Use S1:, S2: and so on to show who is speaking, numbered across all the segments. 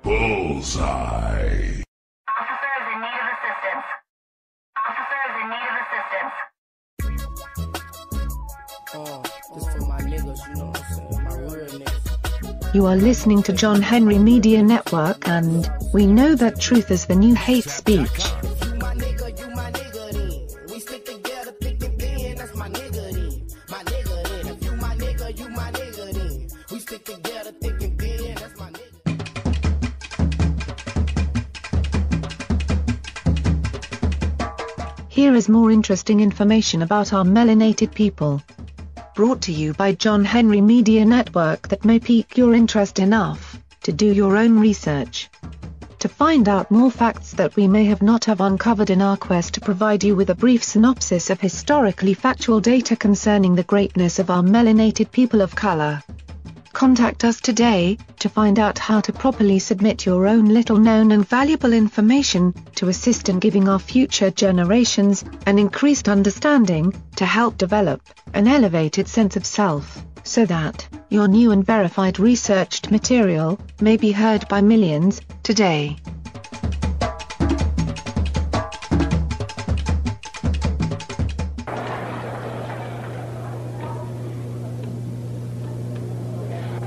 S1: Bullseye.
S2: Officer is in need of assistance. Officer is in need of assistance.
S3: This for my niggas, you know what I'm saying? My real niggas.
S4: You are listening to John Henry Media Network, and we know that truth is the new hate speech.
S3: You my nigga, you my nigga then. We stick together, thick and thin, that's my nigga then. My nigga then. If you my nigga, you my nigga then. We stick together, thick and thin, that's my nigga.
S4: Here is more interesting information about our melanated people. Brought to you by John Henry Media Network that may pique your interest enough to do your own research. To find out more facts that we may have not have uncovered in our quest to provide you with a brief synopsis of historically factual data concerning the greatness of our melanated people of color. Contact us today to find out how to properly submit your own little-known and valuable information to assist in giving our future generations an increased understanding to help develop an elevated sense of self, so that your new and verified researched material may be heard by millions today.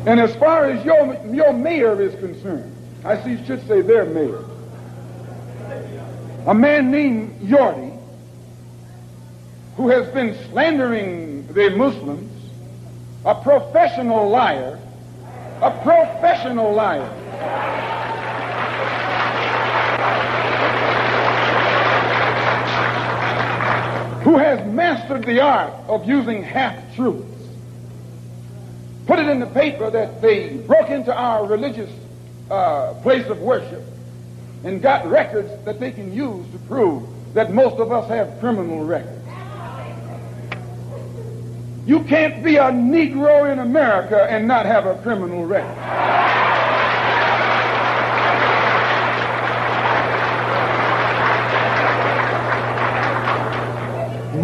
S5: And as far as your mayor is concerned, I see you should say their mayor, a man named Yorty, who has been slandering the Muslims, a professional liar, who has mastered the art of using half-truths. Put it in the paper that they broke into our religious place of worship and got records that they can use to prove that most of us have criminal records. You can't be a Negro in America and not have a criminal record.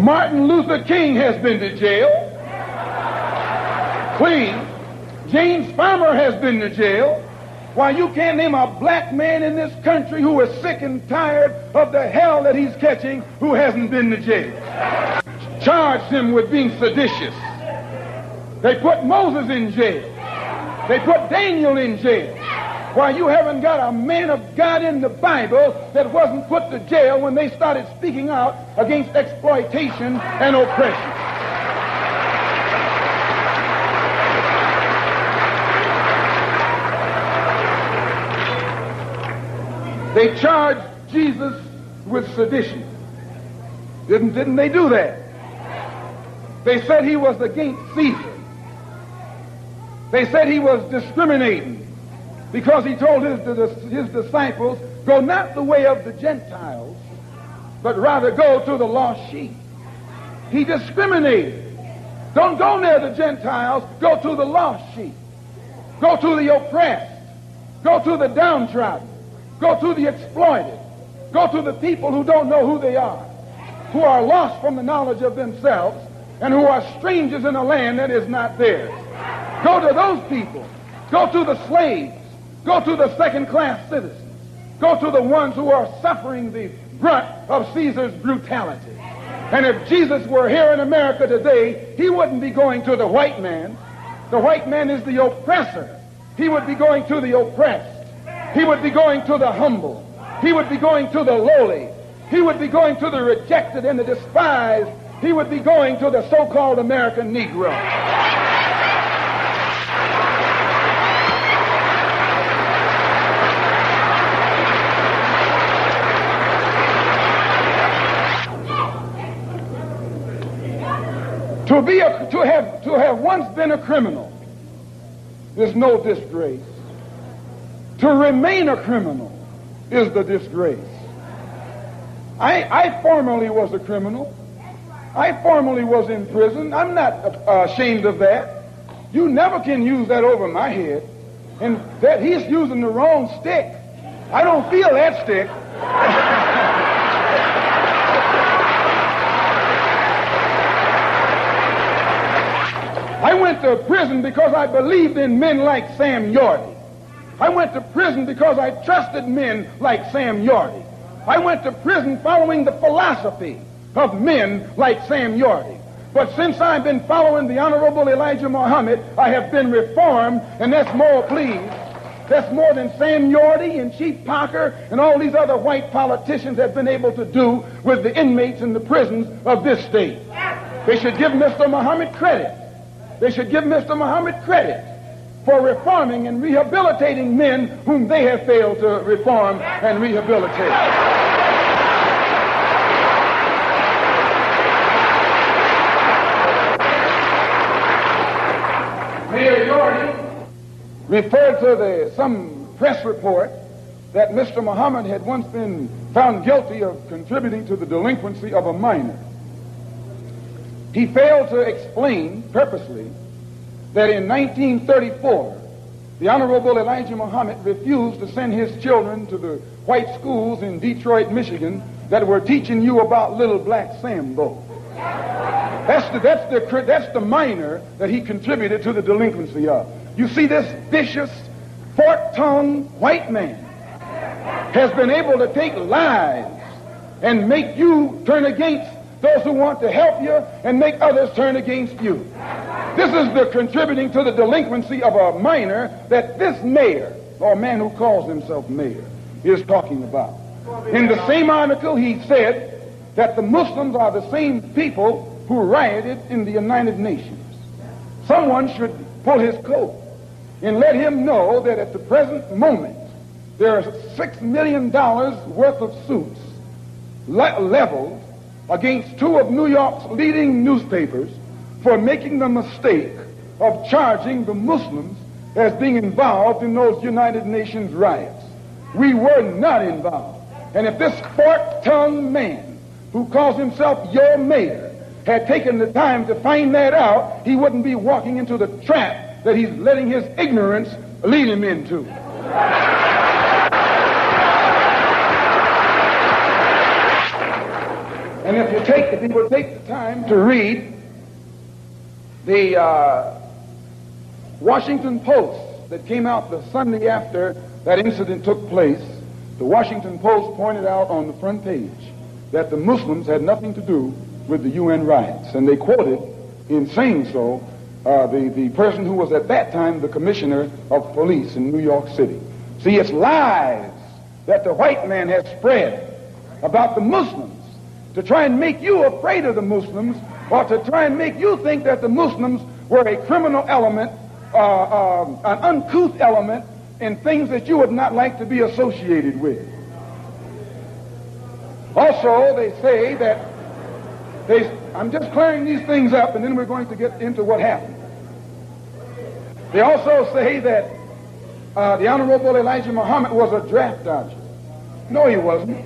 S5: Martin Luther King has been to jail. Clean. James Farmer has been to jail. Why, you can't name a black man in this country who is sick and tired of the hell that he's catching who hasn't been to jail. Charged him with being seditious. They put Moses in jail. They put Daniel in jail. Why, you haven't got a man of God in the Bible that wasn't put to jail when they started speaking out against exploitation and oppression. They charged Jesus with sedition. Didn't they do that? They said he was against Caesar. They said he was discriminating because he told his disciples, go not the way of the Gentiles, but rather go to the lost sheep. He discriminated. Don't go near the Gentiles, go to the lost sheep. Go to the oppressed. Go to the downtrodden. Go to the exploited. Go to the people who don't know who they are, who are lost from the knowledge of themselves, and who are strangers in a land that is not theirs. Go to those people. Go to the slaves. Go to the second-class citizens. Go to the ones who are suffering the brunt of Caesar's brutality. And if Jesus were here in America today, he wouldn't be going to the white man. The white man is the oppressor. He would be going to the oppressed. He would be going to the humble. He would be going to the lowly. He would be going to the rejected and the despised. He would be going to the so-called American Negro. To have once been a criminal is no disgrace. To remain a criminal is the disgrace. I formerly was a criminal. I formerly was in prison. I'm not ashamed of that. You never can use that over my head. And that he's using the wrong stick. I don't feel that stick. I went to prison because I believed in men like Sam Yorty. I went to prison because I trusted men like Sam Yorty. I went to prison following the philosophy of men like Sam Yorty. But since I've been following the Honorable Elijah Muhammad, I have been reformed, and that's more, please. That's more than Sam Yorty and Chief Parker and all these other white politicians have been able to do with the inmates in the prisons of this state. They should give Mr. Muhammad credit. They should give Mr. Muhammad credit for reforming and rehabilitating men whom they have failed to reform and rehabilitate. Mayor Yorty referred to some press report that Mr. Muhammad had once been found guilty of contributing to the delinquency of a minor. He failed to explain purposely that in 1934, the Honorable Elijah Muhammad refused to send his children to the white schools in Detroit, Michigan that were teaching you about little black Sambo. That's the minor that he contributed to the delinquency of. You see, this vicious, fork-tongued white man has been able to take lies and make you turn against those who want to help you and make others turn against you. This is the contributing to the delinquency of a minor that this mayor, or man who calls himself mayor, is talking about. In the same article, he said that the Muslims are the same people who rioted in the United Nations. Someone should pull his coat and let him know that at the present moment, there are $6 million worth of suits leveled against two of New York's leading newspapers for making the mistake of charging the Muslims as being involved in those United Nations riots. We were not involved. And if this fork-tongued man who calls himself your mayor had taken the time to find that out, he wouldn't be walking into the trap that he's letting his ignorance lead him into. And if you would take the time to read the Washington Post that came out the Sunday after that incident took place, the Washington Post pointed out on the front page that the Muslims had nothing to do with the UN riots. And they quoted, in saying so, the person who was at that time the commissioner of police in New York City. See, it's lies that the white man has spread about the Muslims to try and make you afraid of the Muslims, or to try and make you think that the Muslims were a criminal element, an uncouth element, and things that you would not like to be associated with. Also, they say that I'm just clearing these things up, and then we're going to get into what happened. They also say that the Honorable Elijah Muhammad was a draft dodger. No, he wasn't.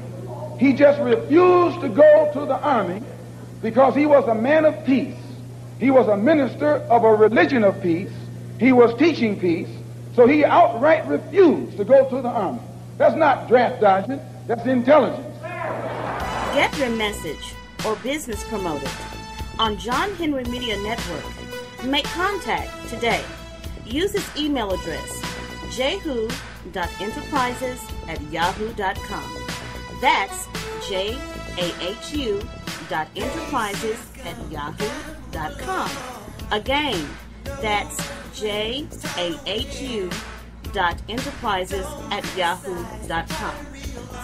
S5: He just refused to go to the army because he was a man of peace. He was a minister of a religion of peace. He was teaching peace. So he outright refused to go to the army. That's not draft dodging. That's intelligence.
S1: Get your message or business promoted on John Henry Media Network. Make contact today. Use his email address, jahu.enterprises@yahoo.com. That's jahu.enterprises@yahoo.com. Again, that's jahu.enterprises@yahoo.com.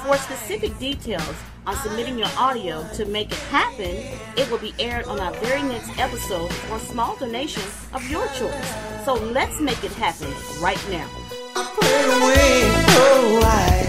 S1: For specific details on submitting your audio to make it happen, it will be aired on our very next episode for a small donation of your choice. So let's make it happen right now.
S3: I put away, oh, I